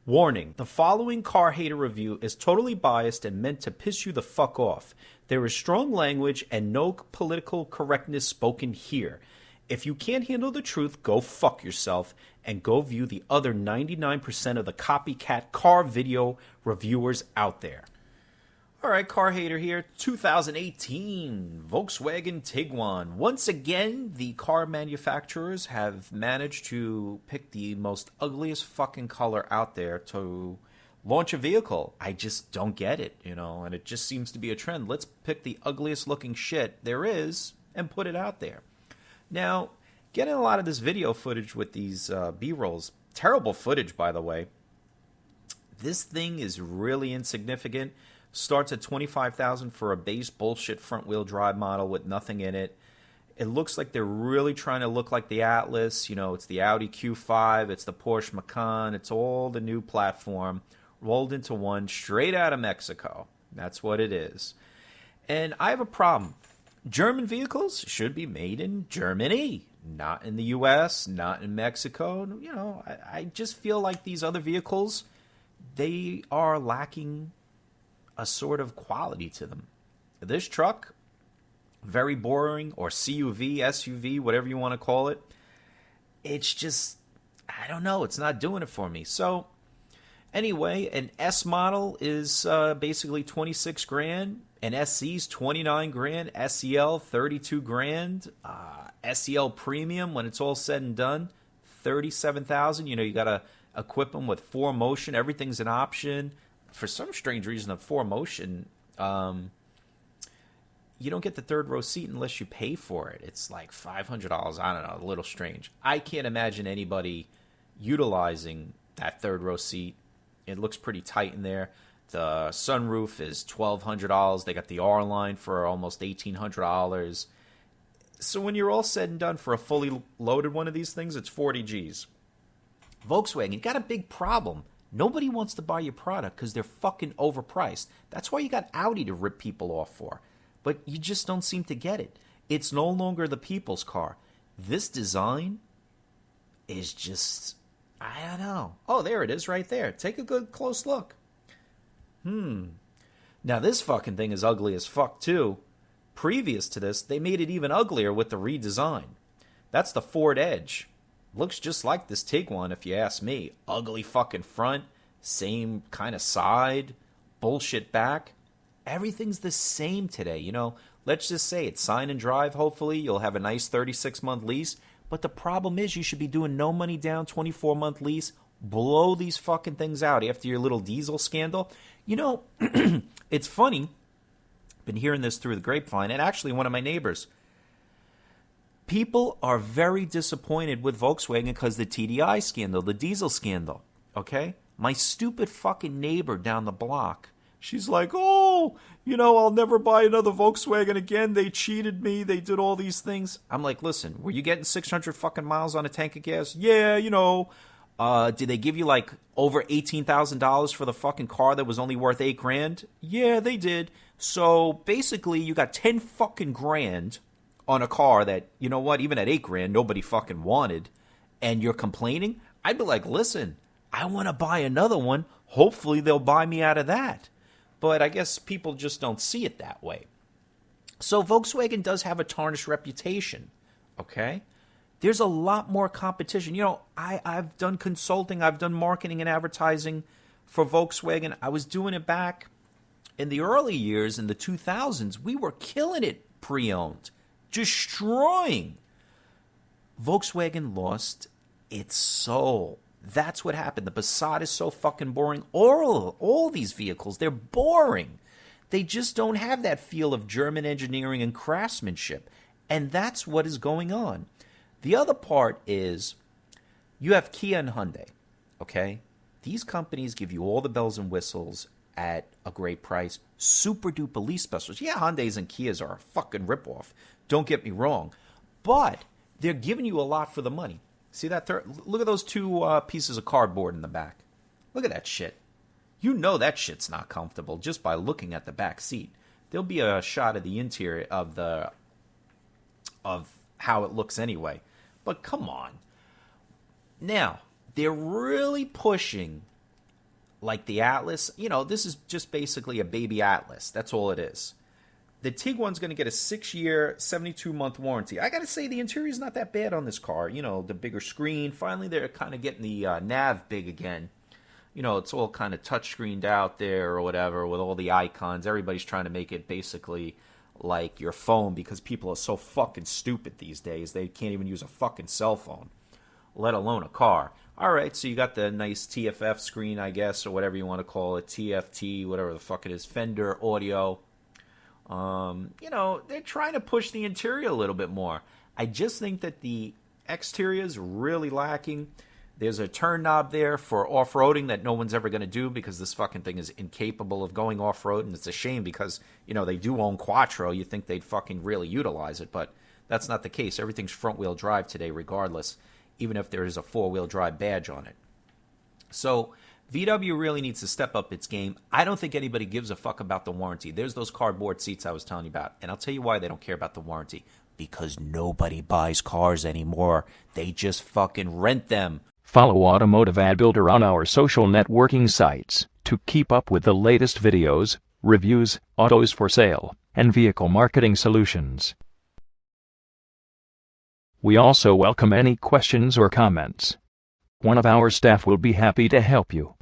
Warning, the following car hater review is totally biased and meant to piss you the fuck off. There is strong language and no political correctness spoken here. If you can't handle the truth, go fuck yourself and go view the other 99% of the copycat car video reviewers out there. Alright, car hater here. 2018 Volkswagen Tiguan. Once again, the car manufacturers have managed to pick the most ugliest fucking color out there to launch a vehicle. I just don't get it, and it just seems to be a trend. Let's pick the ugliest looking shit there is and put it out there. Now, getting a lot of this video footage with these B-rolls, terrible footage, by the way. This thing is really insignificant. Starts at $25,000 for a base bullshit front-wheel drive model with nothing in it. It looks like they're really trying to look like the Atlas. It's the Audi Q5, it's the Porsche Macan, it's all the new platform rolled into one straight out of Mexico. That's what it is. And I have a problem. German vehicles should be made in Germany, not in the U.S., not in Mexico. I just feel like these other vehicles, they are lacking a sort of quality to them. This truck, very boring, or CUV, SUV, whatever you want to call it. It's just, I don't know, it's not doing it for me. So, anyway, an S model is basically 26 grand, an SC's 29 grand, SEL 32 grand, SEL Premium, when it's all said and done, 37,000. You got to equip them with 4Motion, everything's an option. For some strange reason, a 4Motion, you don't get the third row seat unless you pay for it. It's like $500. I don't know, a little strange. I can't imagine anybody utilizing that third row seat. It looks pretty tight in there. The sunroof is $1,200. They got the R-Line for almost $1,800. So when you're all said and done for a fully loaded one of these things, it's 40 G's. Volkswagen got a big problem. Nobody wants to buy your product because they're fucking overpriced. That's why you got Audi to rip people off for. But you just don't seem to get it. It's no longer the people's car. This design is just, I don't know. Oh, there it is right there. Take a good close look. Now this fucking thing is ugly as fuck too. Previous to this, they made it even uglier with the redesign. That's the Ford Edge. Looks just like this Tiguan, if you ask me. Ugly fucking front, same kind of side, bullshit back. Everything's the same today, Let's just say it's sign and drive, hopefully. You'll have a nice 36-month lease. But the problem is you should be doing no money down, 24-month lease. Blow these fucking things out after your little diesel scandal. It's funny. Been hearing this through the grapevine, and actually one of my neighbors. People are very disappointed with Volkswagen because the TDI scandal, the diesel scandal, okay? My stupid fucking neighbor down the block, she's like, oh, I'll never buy another Volkswagen again. They cheated me. They did all these things. I'm like, listen, were you getting 600 fucking miles on a tank of gas? Yeah, did they give you like over $18,000 for the fucking car that was only worth $8 grand? Yeah, they did. So basically you got 10 fucking grand on a car that, even at $8 grand, nobody fucking wanted, and you're complaining, I'd be like, listen, I want to buy another one. Hopefully they'll buy me out of that. But I guess people just don't see it that way. So Volkswagen does have a tarnished reputation, okay? There's a lot more competition. I've done consulting, I've done marketing and advertising for Volkswagen. I was doing it back in the early years, in the 2000s. We were killing it pre-owned. Destroying. Volkswagen lost its soul. That's what happened. The Passat is so fucking boring. All these vehicles, they're boring. They just don't have that feel of German engineering and craftsmanship. And that's what is going on. The other part is you have Kia and Hyundai, okay? These companies give you all the bells and whistles at a great price. Super duper lease specials. Yeah, Hyundais and Kias are a fucking ripoff. Don't get me wrong. But they're giving you a lot for the money. See that? Look at those two pieces of cardboard in the back. Look at that shit. That shit's not comfortable just by looking at the back seat. There'll be a shot of the interior of how it looks anyway. But come on. Now, they're really pushing like the Atlas, this is just basically a baby Atlas. That's all it is. The Tiguan's going to get a 6-year, 72-month warranty. I got to say, the interior is not that bad on this car. The bigger screen. Finally, they're kind of getting the nav big again. It's all kind of touchscreened out there or whatever with all the icons. Everybody's trying to make it basically like your phone because people are so fucking stupid these days. They can't even use a fucking cell phone, let alone a car. All right, so you got the nice TFF screen, I guess, or whatever you want to call it, TFT, whatever the fuck it is, Fender audio. They're trying to push the interior a little bit more. I just think that the exterior is really lacking. There's a turn knob there for off-roading that no one's ever going to do because this fucking thing is incapable of going off-road, and it's a shame because, they do own Quattro. You think they'd fucking really utilize it, but that's not the case. Everything's front-wheel drive today regardless, even if there is a four-wheel drive badge on it. So VW really needs to step up its game. I don't think anybody gives a fuck about the warranty. There's those cardboard seats I was telling you about, and I'll tell you why they don't care about the warranty. Because nobody buys cars anymore. They just fucking rent them. Follow Automotive Ad Builder on our social networking sites to keep up with the latest videos, reviews, autos for sale, and vehicle marketing solutions. We also welcome any questions or comments. One of our staff will be happy to help you.